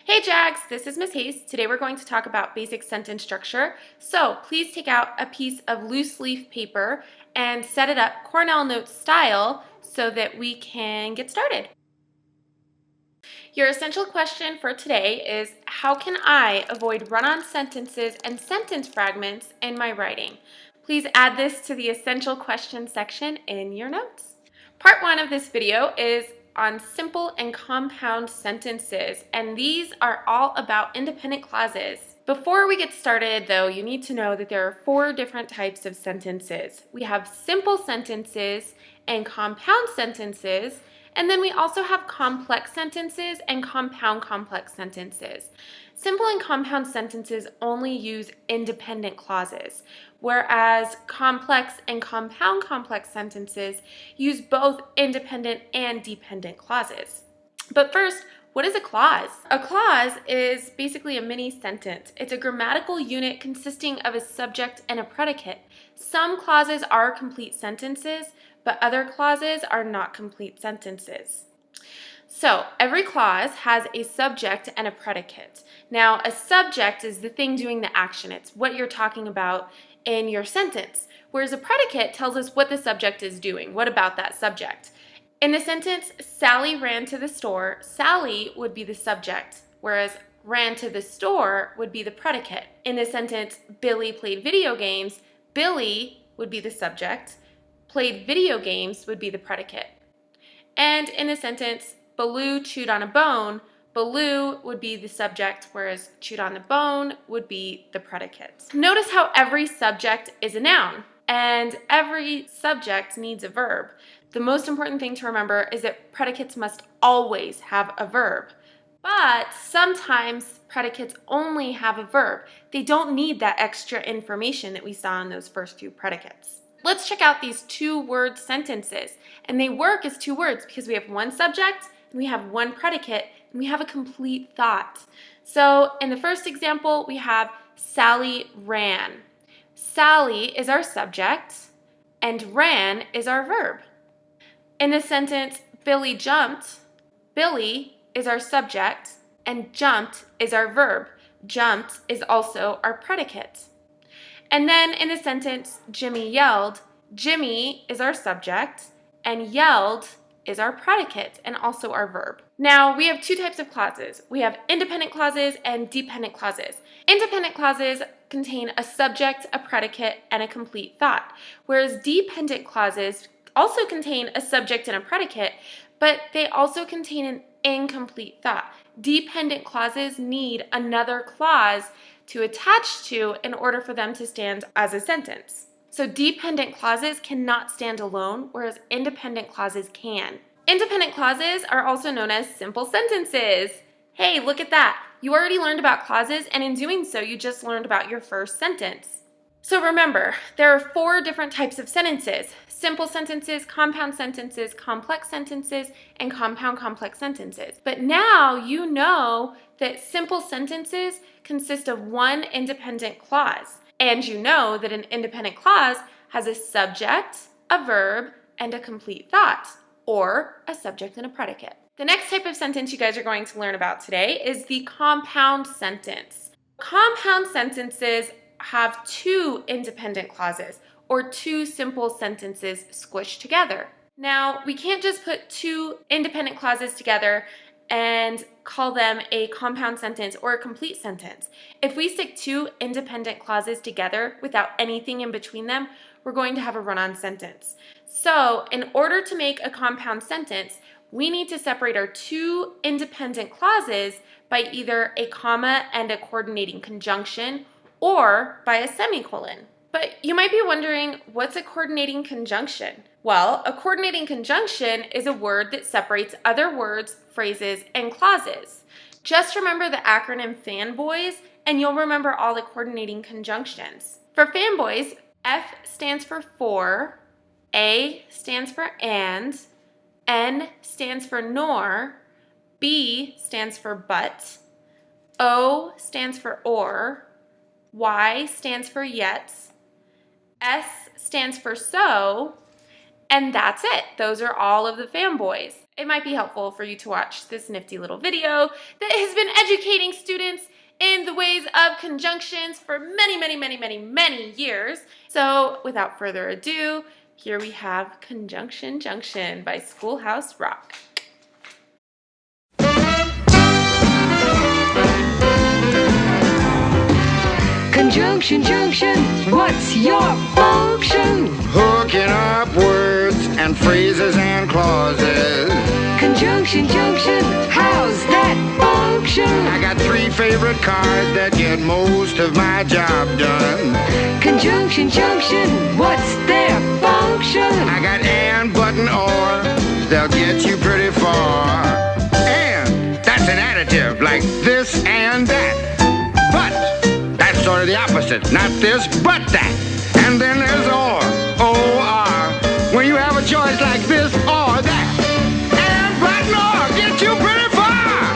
Hey Jags, this is Miss Hayes. Today we're going to talk about basic sentence structure. So please take out a piece of loose leaf paper and set it up Cornell Notes style so that we can get started. Your essential question for today is, how can I avoid run-on sentences and sentence fragments in my writing? Please add this to the essential question section in your notes. Part 1 of this video is on simple and compound sentences, and these are all about independent clauses. Before we get started, though, you need to know that there are 4 different types of sentences. We have simple sentences and compound sentences, and then we also have complex sentences and compound complex sentences. Simple and compound sentences only use independent clauses, whereas complex and compound complex sentences use both independent and dependent clauses. But first, what is a clause? A clause is basically a mini sentence. It's a grammatical unit consisting of a subject and a predicate. Some clauses are complete sentences, but other clauses are not complete sentences. So every clause has a subject and a predicate. Now, a subject is the thing doing the action. It's what you're talking about in your sentence, whereas a predicate tells us what the subject is doing. What about that subject? In the sentence, Sally ran to the store, Sally would be the subject, whereas ran to the store would be the predicate. In the sentence, Billy played video games, Billy would be the subject, played video games would be the predicate. And in the sentence, Baloo chewed on a bone, Baloo would be the subject, whereas chewed on the bone would be the predicate. Notice how every subject is a noun, and every subject needs a verb. The most important thing to remember is that predicates must always have a verb. But sometimes predicates only have a verb. They don't need that extra information that we saw in those first few predicates. Let's check out these 2-word sentences. And they work as 2 words because we have one subject and we have one predicate and we have a complete thought. So in the first example, we have Sally ran. Sally is our subject and ran is our verb. In the sentence, Billy jumped, Billy is our subject and jumped is our verb. Jumped is also our predicate. And then in the sentence, Jimmy yelled, Jimmy is our subject and yelled is our predicate and also our verb. Now, we have 2 types of clauses. We have independent clauses and dependent clauses. Independent clauses contain a subject, a predicate, and a complete thought, whereas dependent clauses also contain a subject and a predicate, but they also contain an incomplete thought. Dependent clauses need another clause to attach to in order for them to stand as a sentence. So dependent clauses cannot stand alone, whereas independent clauses can. Independent clauses are also known as simple sentences. Hey, look at that. You already learned about clauses, and in doing so, you just learned about your first sentence. So remember, there are 4 different types of sentences: simple sentences, compound sentences, complex sentences, and compound complex sentences. But now you know that simple sentences consist of one independent clause. And you know that an independent clause has a subject, a verb, and a complete thought, or a subject and a predicate. The next type of sentence you guys are going to learn about today is the compound sentence. Compound sentences have 2 independent clauses, or 2 simple sentences squished together. Now, we can't just put 2 independent clauses together and call them a compound sentence or a complete sentence. If we stick 2 independent clauses together without anything in between them, we're going to have a run-on sentence. So, in order to make a compound sentence, we need to separate our 2 independent clauses by either a comma and a coordinating conjunction or by a semicolon. But you might be wondering, what's a coordinating conjunction? Well, a coordinating conjunction is a word that separates other words, phrases, and clauses. Just remember the acronym Fanboys, and you'll remember all the coordinating conjunctions. For Fanboys, F stands for, A stands for and, N stands for nor, B stands for but, O stands for or, Y stands for yet, S stands for so, and that's it. Those are all of the Fanboys. it might be helpful for you to watch this nifty little video that has been educating students in the ways of conjunctions for many years. So without further ado, here we have Conjunction Junction by Schoolhouse Rock. Conjunction junction, what's your function? Hooking up words and phrases and clauses. Conjunction junction, how's that function? I got 3 favorite cards that get most of my job done. Conjunction junction, what's their function? I got and, but, and or, they'll get you pretty far. And, that's an additive, like this and that. But, that's sort of the opposite, not this, but that. And then there's or, O-R, when you have a choice like this or that. And, but, and or, get you pretty far.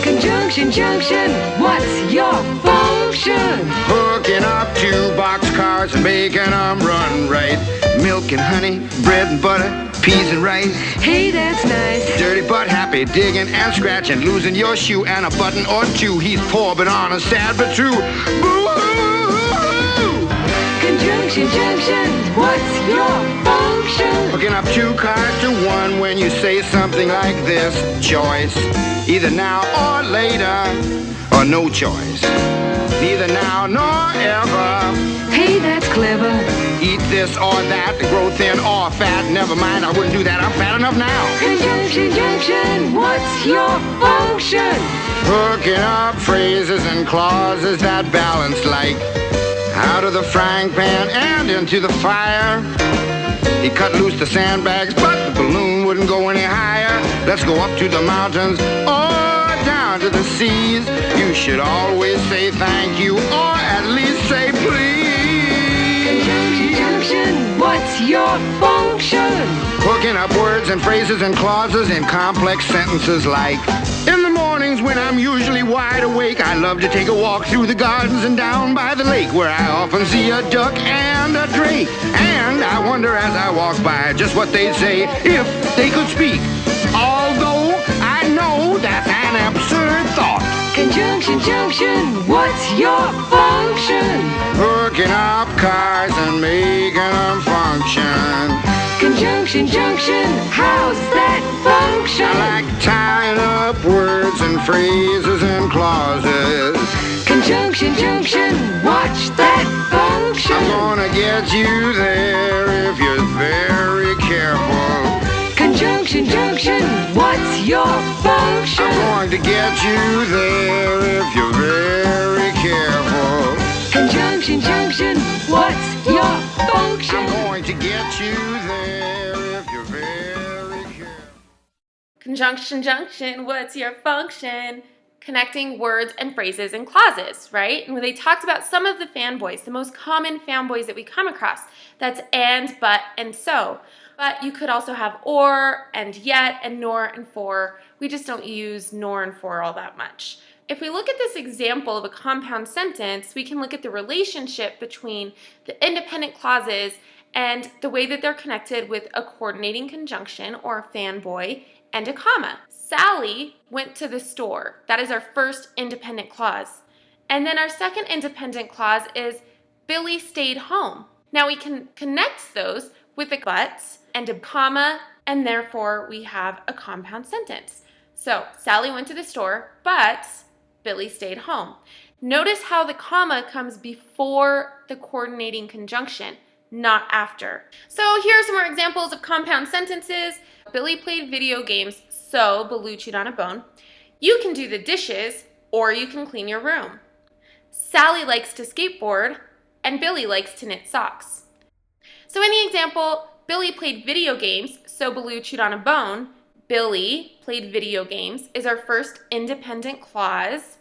Conjunction junction, what's your function? Hooking up 2 boxcars and making them run right. Milk and honey, bread and butter, peas and rice. Hey, that's nice. Dirty but happy, digging and scratching, losing your shoe and a button or 2. He's poor but honest, sad but true. Boo-hoo! Conjunction junction, what's your function? Hooking up 2 cards to 1 when you say something like this. Choice, either now or later, or no choice. Neither now nor ever. Hey, that's clever. Eat this or that, grow thin or fat. Never mind, I wouldn't do that, I'm fat enough now. Conjunction junction, what's your function? Hooking up phrases and clauses that balance like out of the frying pan and into the fire. He cut loose the sandbags, but the balloon wouldn't go any higher. Let's go up to the mountains or down to the seas. You should always say thank you or at least say please. Conjunction junction, what's your function? Hooking up words and phrases and clauses in complex sentences like in the mornings when I'm usually wide awake, I love to take a walk through the gardens and down by the lake where I often see a duck and a drake. And I wonder as I walk by just what they'd say if they could speak. Although I know that's an absurd thought. Conjunction junction, what's your function? Hooking up cars and making them function. Conjunction junction, how's that function? I like tying up words and phrases and clauses. Conjunction junction, watch that function. I'm gonna get you there if you're very careful. Conjunction junction, what's your function? I'm going to get you there if you're very careful. Conjunction junction, what's your function? I'm going to get you there if you're very careful. Conjunction junction, what's your function? Connecting words and phrases and clauses, right? And when they talked about some of the fanboys, the most common fanboys that we come across, that's and, but, and so. But you could also have or, and yet, and nor, and for. We just don't use nor and for all that much. If we look at this example of a compound sentence, we can look at the relationship between the independent clauses and the way that they're connected with a coordinating conjunction, or a fanboy, and a comma. Sally went to the store. That is our first independent clause. And then our second independent clause is Billy stayed home. Now we can connect those with a but and a comma, and therefore we have a compound sentence. So Sally went to the store, but Billy stayed home. Notice how the comma comes before the coordinating conjunction, not after. So here are some more examples of compound sentences. Billy played video games, so Baloo chewed on a bone. You can do the dishes, or you can clean your room. Sally likes to skateboard, and Billy likes to knit socks. So in the example, Billy played video games, so Baloo chewed on a bone. Billy played video games is our first independent clause.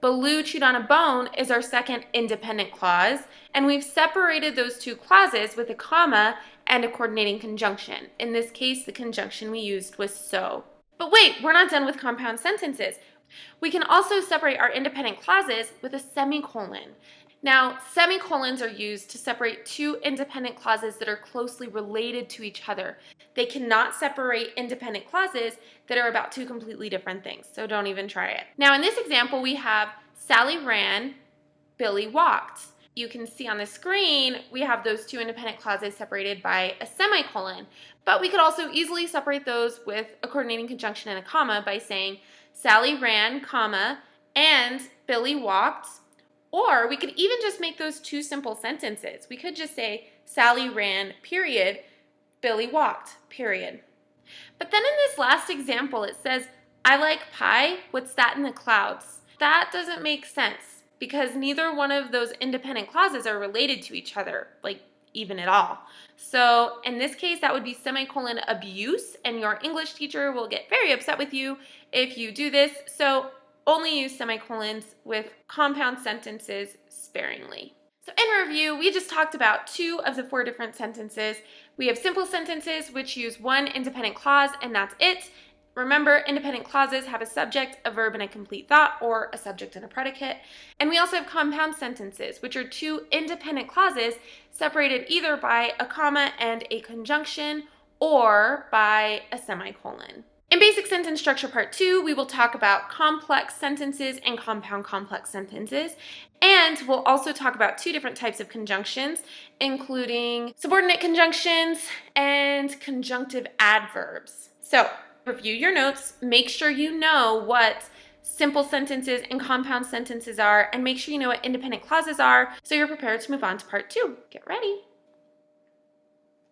Baloo chewed on a bone is our second independent clause, and we've separated those two clauses with a comma and a coordinating conjunction. In this case, the conjunction we used was so. But wait, we're not done with compound sentences. We can also separate our independent clauses with a semicolon. Now, semicolons are used to separate two independent clauses that are closely related to each other. They cannot separate independent clauses that are about two completely different things, so don't even try it. Now, in this example, we have Sally ran, Billy walked. You can see on the screen, we have those two independent clauses separated by a semicolon, but we could also easily separate those with a coordinating conjunction and a comma by saying Sally ran, comma, and Billy walked. Or we could even just make those two simple sentences. We could just say, Sally ran, period, Billy walked, period. But then in this last example, it says, I like pie, what's that in the clouds? That doesn't make sense because neither one of those independent clauses are related to each other, like even at all. So in this case, that would be semicolon abuse, and your English teacher will get very upset with you if you do this. So only use semicolons with compound sentences sparingly. So in review, we just talked about 2 of the 4 different sentences. We have simple sentences, which use one independent clause, and that's it. Remember, independent clauses have a subject, a verb, and a complete thought, or a subject and a predicate. And we also have compound sentences, which are 2 independent clauses separated either by a comma and a conjunction, or by a semicolon. In Basic Sentence Structure Part 2, we will talk about complex sentences and compound complex sentences, and we'll also talk about 2 different types of conjunctions, including subordinate conjunctions and conjunctive adverbs. So, review your notes, make sure you know what simple sentences and compound sentences are, and make sure you know what independent clauses are so you're prepared to move on to Part 2. Get ready!